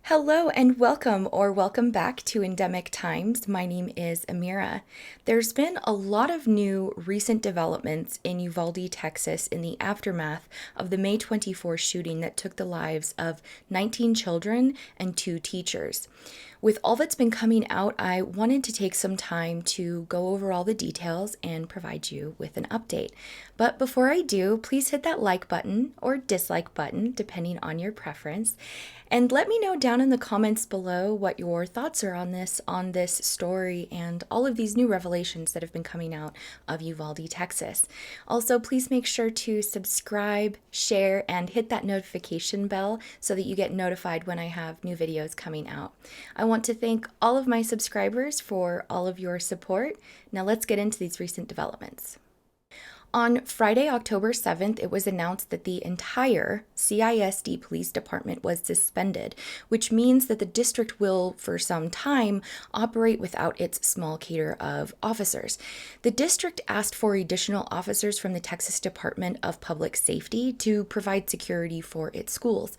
Hello and welcome back to Endemic Times. My name is Amira. There's been a lot of new recent developments in Uvalde, Texas in the aftermath of the May 24 shooting that took the lives of 19 children and 2 teachers. With all that's been coming out, I wanted to take some time to go over all the details and provide you with an update. But before I do, please hit that like button or dislike button, depending on your preference. And let me know down in the comments below what your thoughts are on this story and all of these new revelations that have been coming out of Uvalde, Texas. Also, please make sure to subscribe, share, and hit that notification bell so that you get notified when I have new videos coming out. I want to thank all of my subscribers for all of your support. Now let's get into these recent developments. On Friday, October 7th, it was announced that the entire CISD police department was suspended, which means that the district will, for some time, operate without its small cadre of officers. The district asked for additional officers from the Texas Department of Public Safety to provide security for its schools.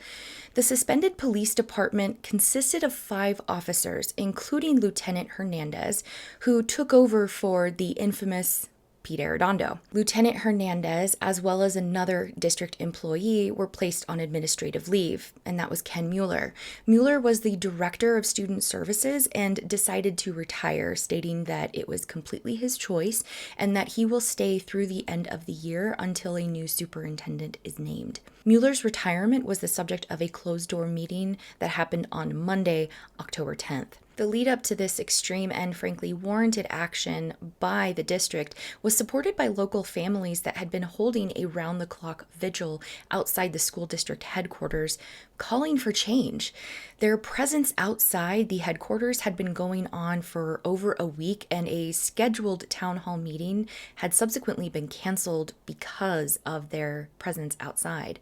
The suspended police department consisted of 5 officers, including Lieutenant Hernandez, who took over for the infamous Pete Arredondo. Lieutenant Hernandez, as well as another district employee, were placed on administrative leave, and that was Ken Mueller. Mueller was the director of student services and decided to retire, stating that it was completely his choice and that he will stay through the end of the year until a new superintendent is named. Mueller's retirement was the subject of a closed-door meeting that happened on Monday, October 10th. The lead up to this extreme and frankly warranted action by the district was supported by local families that had been holding a round-the-clock vigil outside the school district headquarters, calling for change. Their presence outside the headquarters had been going on for over a week, and a scheduled town hall meeting had subsequently been canceled because of their presence outside.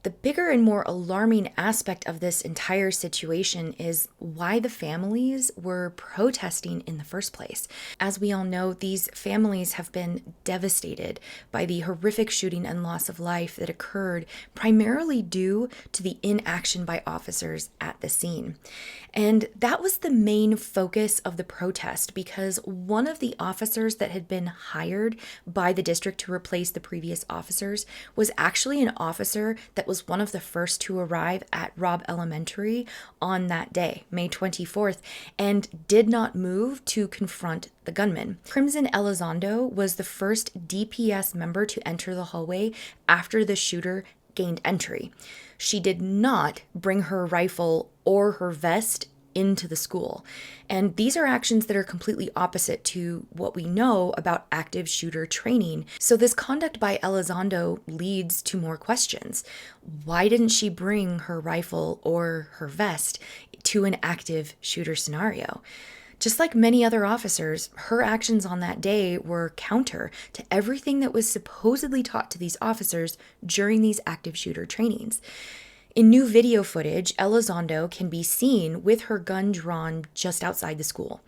The bigger and more alarming aspect of this entire situation is why the families were protesting in the first place. As we all know, these families have been devastated by the horrific shooting and loss of life that occurred primarily due to the inaction by officers at the scene. And that was the main focus of the protest because one of the officers that had been hired by the district to replace the previous officers was actually an officer that was one of the first to arrive at Robb Elementary on that day, May 24th, and did not move to confront the gunman. Crimson Elizondo was the first DPS member to enter the hallway after the shooter gained entry. She did not bring her rifle or her vest into the school. And these are actions that are completely opposite to what we know about active shooter training. So this conduct by Elizondo leads to more questions. Why didn't she bring her rifle or her vest to an active shooter scenario? Just like many other officers, her actions on that day were counter to everything that was supposedly taught to these officers during these active shooter trainings. In new video footage, Elizondo can be seen with her gun drawn just outside the school.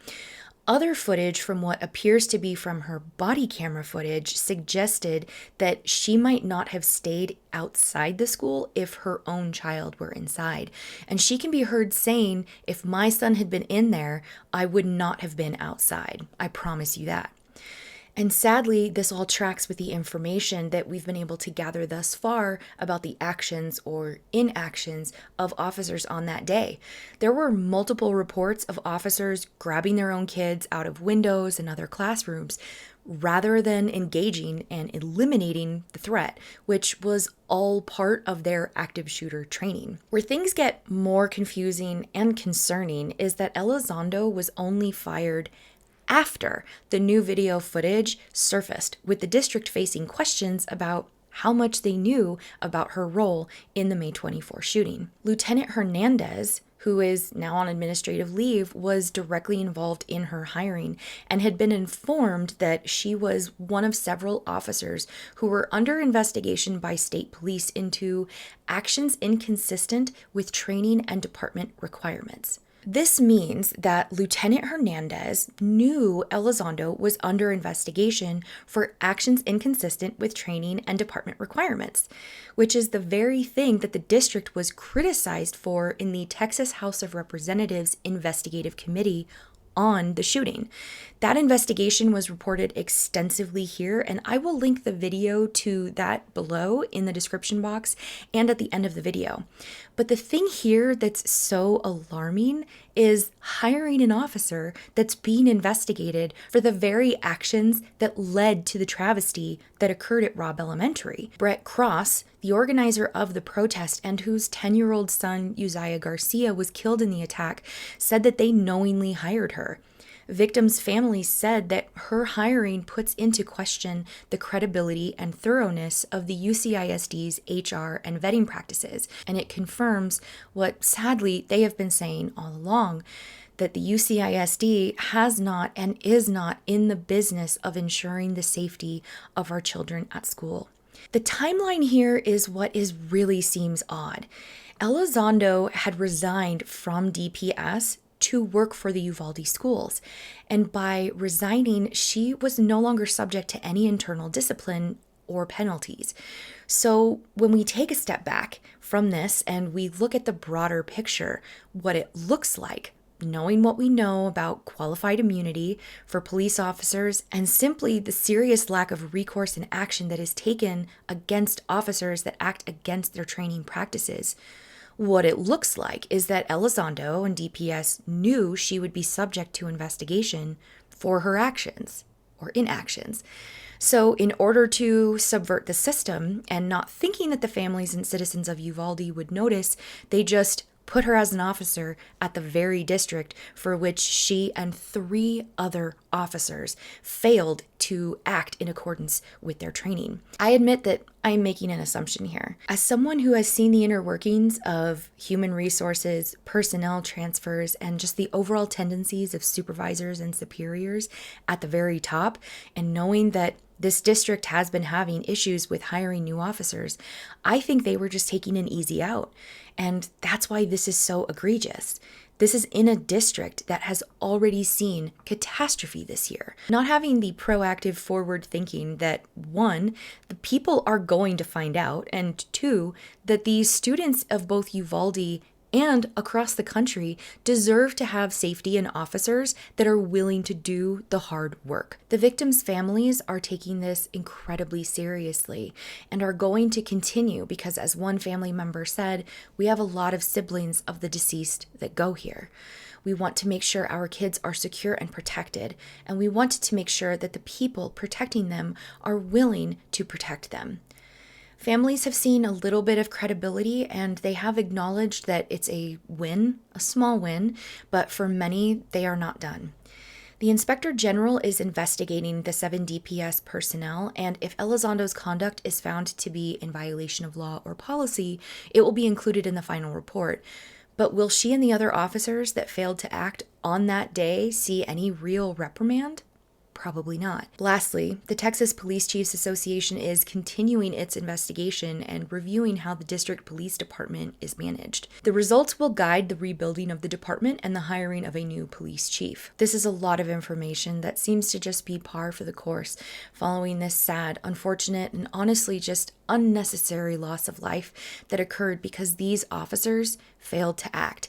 Other footage from what appears to be from her body camera footage suggested that she might not have stayed outside the school if her own child were inside. And she can be heard saying, "If my son had been in there, I would not have been outside. I promise you that." And sadly, this all tracks with the information that we've been able to gather thus far about the actions or inactions of officers on that day. There were multiple reports of officers grabbing their own kids out of windows and other classrooms rather than engaging and eliminating the threat, which was all part of their active shooter training. Where things get more confusing and concerning is that Elizondo was only fired after the new video footage surfaced, with the district facing questions about how much they knew about her role in the May 24 shooting. Lieutenant Hernandez, who is now on administrative leave, was directly involved in her hiring and had been informed that she was one of several officers who were under investigation by state police into actions inconsistent with training and department requirements. This means that Lieutenant Hernandez knew Elizondo was under investigation for actions inconsistent with training and department requirements, which is the very thing that the district was criticized for in the Texas House of Representatives Investigative Committee on the shooting. That investigation was reported extensively here, and I will link the video to that below in the description box and at the end of the video. But the thing here that's so alarming is hiring an officer that's being investigated for the very actions that led to the travesty that occurred at Robb Elementary. Brett Cross, the organizer of the protest and whose 10-year-old son, Uzziah Garcia, was killed in the attack, said that they knowingly hired her. Victims' families said that her hiring puts into question the credibility and thoroughness of the UCISD's HR and vetting practices, and it confirms what sadly they have been saying all along, that the UCISD has not and is not in the business of ensuring the safety of our children at school. The timeline here is what really seems odd. Elizondo had resigned from DPS to work for the Uvalde schools. And by resigning, she was no longer subject to any internal discipline or penalties. So when we take a step back from this and we look at the broader picture, what it looks like, knowing what we know about qualified immunity for police officers and simply the serious lack of recourse and action that is taken against officers that act against their training practices, what it looks like is that Elizondo and DPS knew she would be subject to investigation for her actions or inactions. So in order to subvert the system and not thinking that the families and citizens of Uvalde would notice, they just put her as an officer at the very district for which she and 3 other officers failed to act in accordance with their training. I admit that I'm making an assumption here. As someone who has seen the inner workings of human resources, personnel transfers, and just the overall tendencies of supervisors and superiors at the very top, and knowing that this district has been having issues with hiring new officers, I think they were just taking an easy out. And that's why this is so egregious. This is in a district that has already seen catastrophe this year. Not having the proactive forward thinking that 1, the people are going to find out, and 2, that these students of both Uvalde and across the country deserve to have safety and officers that are willing to do the hard work. The victims' families are taking this incredibly seriously and are going to continue because, as one family member said, we have a lot of siblings of the deceased that go here. We want to make sure our kids are secure and protected, and we want to make sure that the people protecting them are willing to protect them. Families have seen a little bit of credibility and they have acknowledged that it's a win, a small win, but for many, they are not done. The Inspector General is investigating the 7 DPS personnel, and if Elizondo's conduct is found to be in violation of law or policy, it will be included in the final report. But will she and the other officers that failed to act on that day see any real reprimand? Probably not. Lastly, the Texas Police Chiefs Association is continuing its investigation and reviewing how the district police department is managed. The results will guide the rebuilding of the department and the hiring of a new police chief. This is a lot of information that seems to just be par for the course following this sad, unfortunate, and honestly just unnecessary loss of life that occurred because these officers failed to act.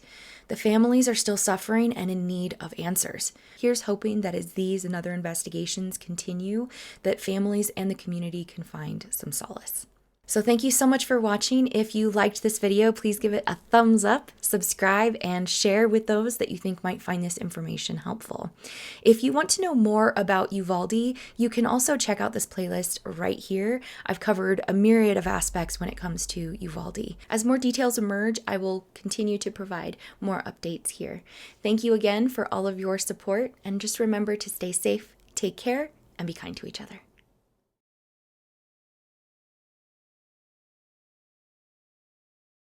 The families are still suffering and in need of answers. Here's hoping that as these and other investigations continue, that families and the community can find some solace. So thank you so much for watching. If you liked this video, please give it a thumbs up, subscribe, and share with those that you think might find this information helpful. If you want to know more about Uvalde, you can also check out this playlist right here. I've covered a myriad of aspects when it comes to Uvalde. As more details emerge, I will continue to provide more updates here. Thank you again for all of your support, and just remember to stay safe, take care, and be kind to each other.